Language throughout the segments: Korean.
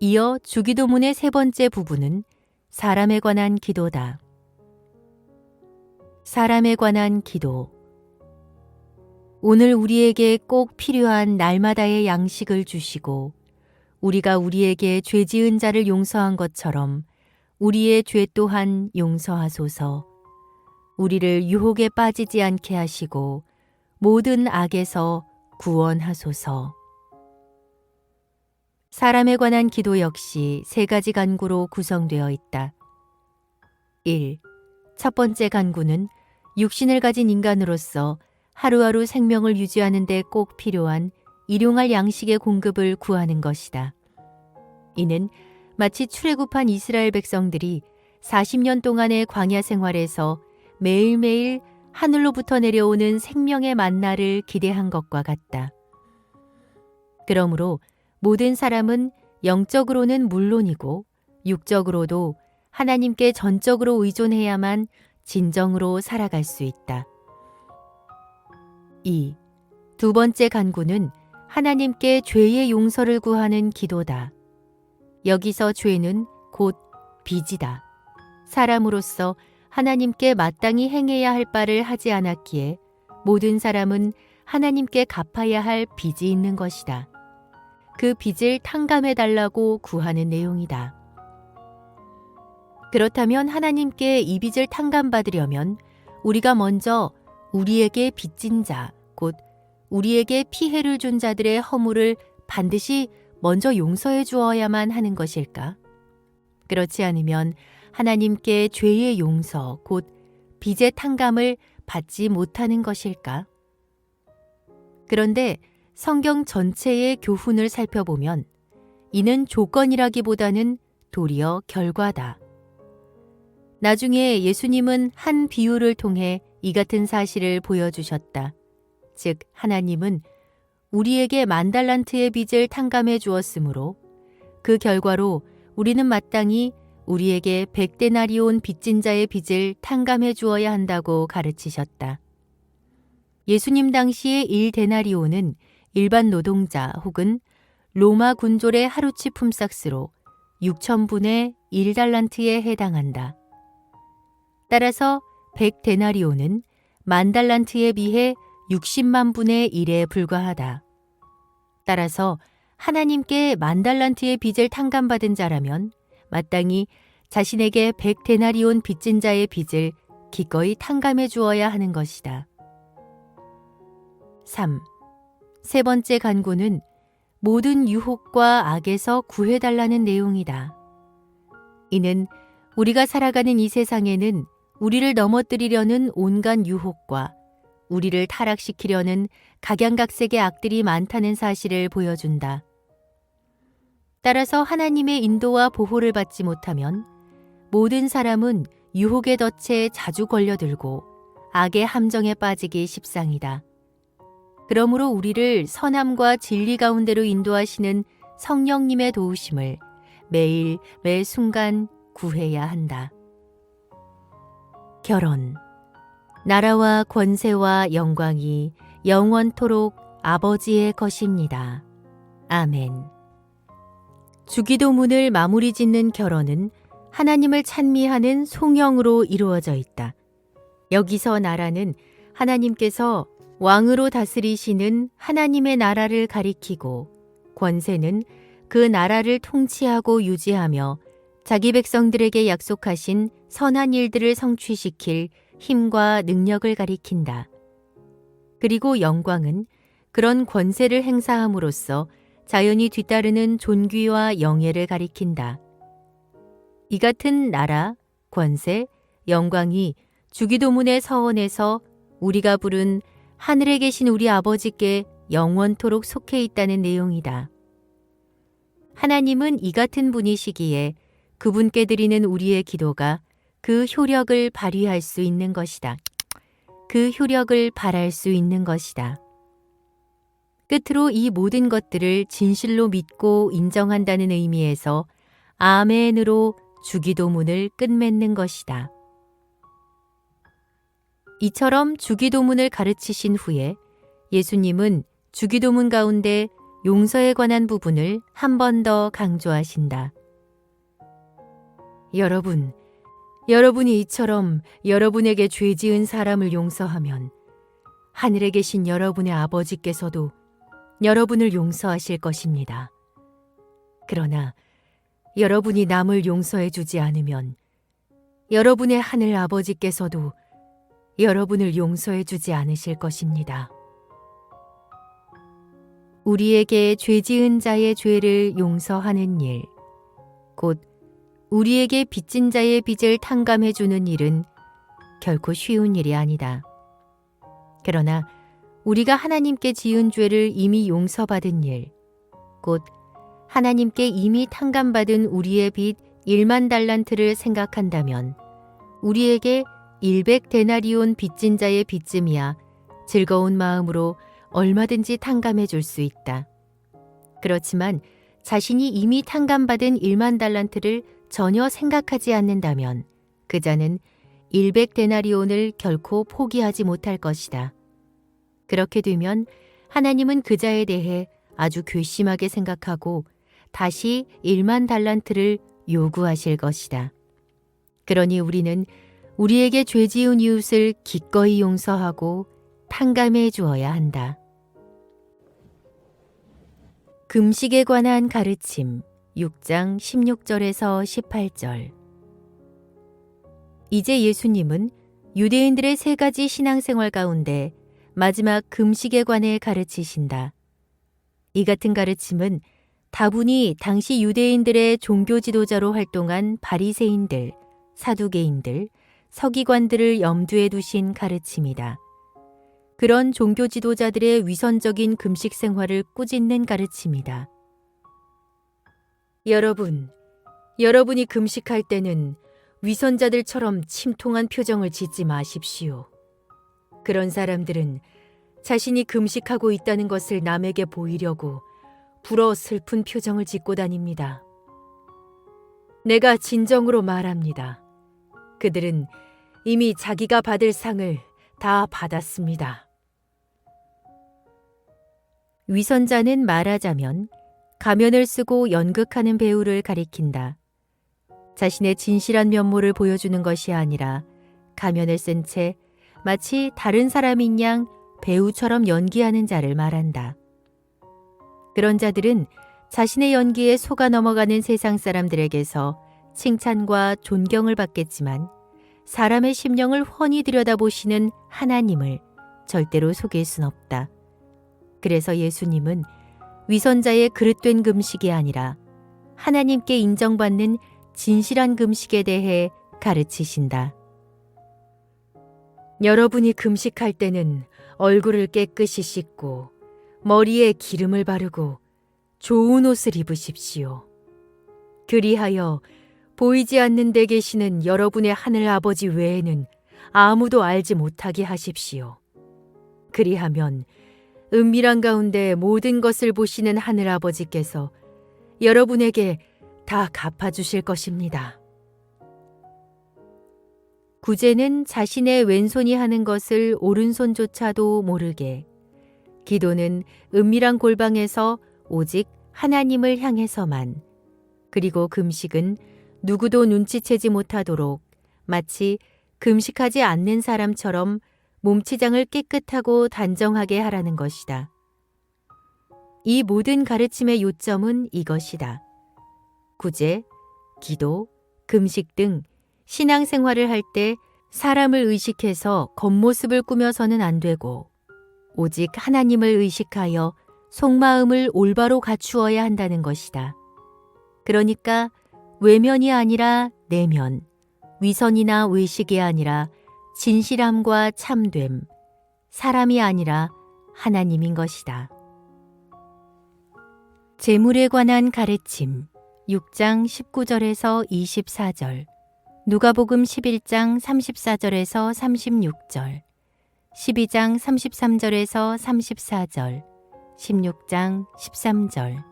이어 주기도문의 세 번째 부분은 사람에 관한 기도다. 사람에 관한 기도. 오늘 우리에게 꼭 필요한 날마다의 양식을 주시고 우리가 우리에게 죄 지은 자를 용서한 것처럼 우리의 죄 또한 용서하소서. 우리를 유혹에 빠지지 않게 하시고 모든 악에서 구원하소서. 사람에 관한 기도 역시 세 가지 간구로 구성되어 있다. 1. 첫 번째 간구는 육신을 가진 인간으로서 하루하루 생명을 유지하는 데 꼭 필요한 일용할 양식의 공급을 구하는 것이다. 이는 마치 출애굽한 이스라엘 백성들이 40년 동안의 광야 생활에서 매일매일 하늘로부터 내려오는 생명의 만나를 기대한 것과 같다. 그러므로 모든 사람은 영적으로는 물론이고 육적으로도 하나님께 전적으로 의존해야만 진정으로 살아갈 수 있다. 2. 두 번째 간구는 하나님께 죄의 용서를 구하는 기도다. 여기서 죄는 곧 빚이다. 사람으로서 하나님께 마땅히 행해야 할 바를 하지 않았기에 모든 사람은 하나님께 갚아야 할 빚이 있는 것이다. 그 빚을 탕감해달라고 구하는 내용이다. 그렇다면 하나님께 이 빚을 탕감받으려면 우리가 먼저 우리에게 빚진 자, 곧 우리에게 피해를 준 자들의 허물을 반드시 먼저 용서해 주어야만 하는 것일까? 그렇지 않으면 하나님께 죄의 용서, 곧 빚의 탕감을 받지 못하는 것일까? 그런데 성경 전체의 교훈을 살펴보면 이는 조건이라기보다는 도리어 결과다. 나중에 예수님은 한 비유를 통해 이 같은 사실을 보여주셨다. 즉 하나님은 우리에게 10,000달란트의 빚을 탕감해 주었으므로 그 결과로 우리는 마땅히 우리에게 100데나리온 빚진 자의 빚을 탕감해 주어야 한다고 가르치셨다. 예수님 당시의 1데나리온은 일반 노동자 혹은 로마 군졸의 하루치 품삯으로 6,000분의 1달란트에 해당한다. 따라서 100데나리온은 10,000달란트에 비해 60만 분의 1에 불과하다. 따라서 하나님께 10,000달란트의 빚을 탕감받은 자라면 마땅히 자신에게 100데나리온 빚진 자의 빚을 기꺼이 탕감해 주어야 하는 것이다. 3. 세 번째 간구는 모든 유혹과 악에서 구해달라는 내용이다. 이는 우리가 살아가는 이 세상에는 우리를 넘어뜨리려는 온갖 유혹과 우리를 타락시키려는 각양각색의 악들이 많다는 사실을 보여준다. 따라서 하나님의 인도와 보호를 받지 못하면 모든 사람은 유혹의 덫에 자주 걸려들고 악의 함정에 빠지기 십상이다. 그러므로 우리를 선함과 진리 가운데로 인도하시는 성령님의 도우심을 매일 매 순간 구해야 한다. 결혼. 나라와 권세와 영광이 영원토록 아버지의 것입니다. 아멘. 주기도문을 마무리 짓는 결혼은 하나님을 찬미하는 송영으로 이루어져 있다. 여기서 나라는 하나님께서 왕으로 다스리시는 하나님의 나라를 가리키고 권세는 그 나라를 통치하고 유지하며 자기 백성들에게 약속하신 선한 일들을 성취시킬 힘과 능력을 가리킨다. 그리고 영광은 그런 권세를 행사함으로써 자연히 뒤따르는 존귀와 영예를 가리킨다. 이 같은 나라, 권세, 영광이 주기도문의 서원에서 우리가 부른 하늘에 계신 우리 아버지께 영원토록 속해 있다는 내용이다. 하나님은 이 같은 분이시기에 그분께 드리는 우리의 기도가 그 효력을 발휘할 수 있는 것이다. 그 효력을 발할 수 있는 것이다. 끝으로 이 모든 것들을 진실로 믿고 인정한다는 의미에서 아멘으로 주기도문을 끝맺는 것이다. 이처럼 주기도문을 가르치신 후에 예수님은 주기도문 가운데 용서에 관한 부분을 한 번 더 강조하신다. 여러분이 이처럼 여러분에게 죄 지은 사람을 용서하면 하늘에 계신 여러분의 아버지께서도 여러분을 용서하실 것입니다. 그러나 여러분이 남을 용서해 주지 않으면 여러분의 하늘 아버지께서도 여러분을 용서해 주지 않으실 것입니다. 우리에게 죄 지은 자의 죄를 용서하는 일, 곧 우리에게 빚진 자의 빚을 탕감해 주는 일은 결코 쉬운 일이 아니다. 그러나 우리가 하나님께 지은 죄를 이미 용서받은 일, 곧 하나님께 이미 탕감받은 우리의 빚 1만 달란트를 생각한다면 우리에게 100데나리온 빚진 자의 빚쯤이야 즐거운 마음으로 얼마든지 탕감해 줄 수 있다. 그렇지만 자신이 이미 탕감받은 1만 달란트를 전혀 생각하지 않는다면 그 자는 100데나리온을 결코 포기하지 못할 것이다. 그렇게 되면 하나님은 그 자에 대해 아주 괘씸하게 생각하고 다시 1만 달란트를 요구하실 것이다. 그러니 우리는 우리에게 죄 지은 이웃을 기꺼이 용서하고 탕감해 주어야 한다. 금식에 관한 가르침 6장 16절에서 18절. 이제 예수님은 유대인들의 3가지 신앙생활 가운데 마지막 금식에 관해 가르치신다. 이 같은 가르침은 다분히 당시 유대인들의 종교 지도자로 활동한 바리새인들, 사두개인들, 서기관들을 염두에 두신 가르침이다. 그런 종교 지도자들의 위선적인 금식 생활을 꾸짖는 가르침이다. 여러분이 금식할 때는 위선자들처럼 침통한 표정을 짓지 마십시오. 그런 사람들은 자신이 금식하고 있다는 것을 남에게 보이려고 불어 슬픈 표정을 짓고 다닙니다. 내가 진정으로 말합니다. 그들은 이미 자기가 받을 상을 다 받았습니다. 위선자는 말하자면 가면을 쓰고 연극하는 배우를 가리킨다. 자신의 진실한 면모를 보여주는 것이 아니라 가면을 쓴 채 마치 다른 사람인 양 배우처럼 연기하는 자를 말한다. 그런 자들은 자신의 연기에 속아 넘어가는 세상 사람들에게서 칭찬과 존경을 받겠지만 사람의 심령을 훤히 들여다보시는 하나님을 절대로 속일 순 없다. 그래서 예수님은 위선자의 그릇된 금식이 아니라 하나님께 인정받는 진실한 금식에 대해 가르치신다. 여러분이 금식할 때는 얼굴을 깨끗이 씻고 머리에 기름을 바르고 좋은 옷을 입으십시오. 그리하여 보이지 않는 데 계시는 여러분의 하늘 아버지 외에는 아무도 알지 못하게 하십시오. 그리하면 은밀한 가운데 모든 것을 보시는 하늘 아버지께서 여러분에게 다 갚아주실 것입니다. 구제는 자신의 왼손이 하는 것을 오른손조차도 모르게, 기도는 은밀한 골방에서 오직 하나님을 향해서만, 그리고 금식은 누구도 눈치채지 못하도록 마치 금식하지 않는 사람처럼 몸치장을 깨끗하고 단정하게 하라는 것이다. 이 모든 가르침의 요점은 이것이다. 구제, 기도, 금식 등 신앙생활을 할 때 사람을 의식해서 겉모습을 꾸며서는 안 되고 오직 하나님을 의식하여 속마음을 올바로 갖추어야 한다는 것이다. 그러니까 외면이 아니라 내면, 위선이나 외식이 아니라 진실함과 참됨, 사람이 아니라 하나님인 것이다. 재물에 관한 가르침 6장 19절에서 24절, 누가복음 11장 34절에서 36절, 12장 33절에서 34절, 16장 13절.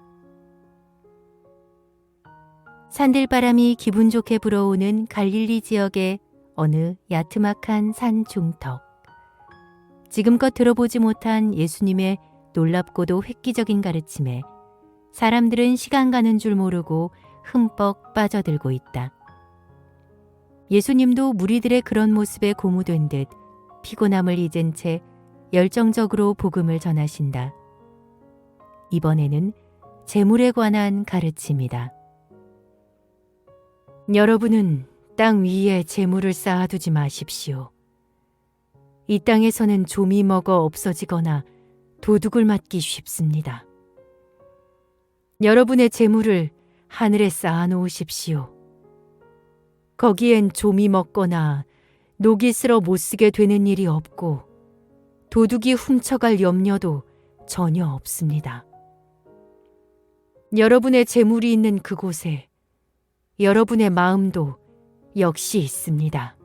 산들바람이 기분 좋게 불어오는 갈릴리 지역의 어느 야트막한 산 중턱. 지금껏 들어보지 못한 예수님의 놀랍고도 획기적인 가르침에 사람들은 시간 가는 줄 모르고 흠뻑 빠져들고 있다. 예수님도 무리들의 그런 모습에 고무된 듯 피곤함을 잊은 채 열정적으로 복음을 전하신다. 이번에는 재물에 관한 가르침이다. 여러분은 땅 위에 재물을 쌓아두지 마십시오. 이 땅에서는 좀이 먹어 없어지거나 도둑을 맞기 쉽습니다. 여러분의 재물을 하늘에 쌓아 놓으십시오. 거기엔 좀이 먹거나 녹이 쓸어 못 쓰게 되는 일이 없고 도둑이 훔쳐갈 염려도 전혀 없습니다. 여러분의 재물이 있는 그곳에 여러분의 마음도 역시 있습니다.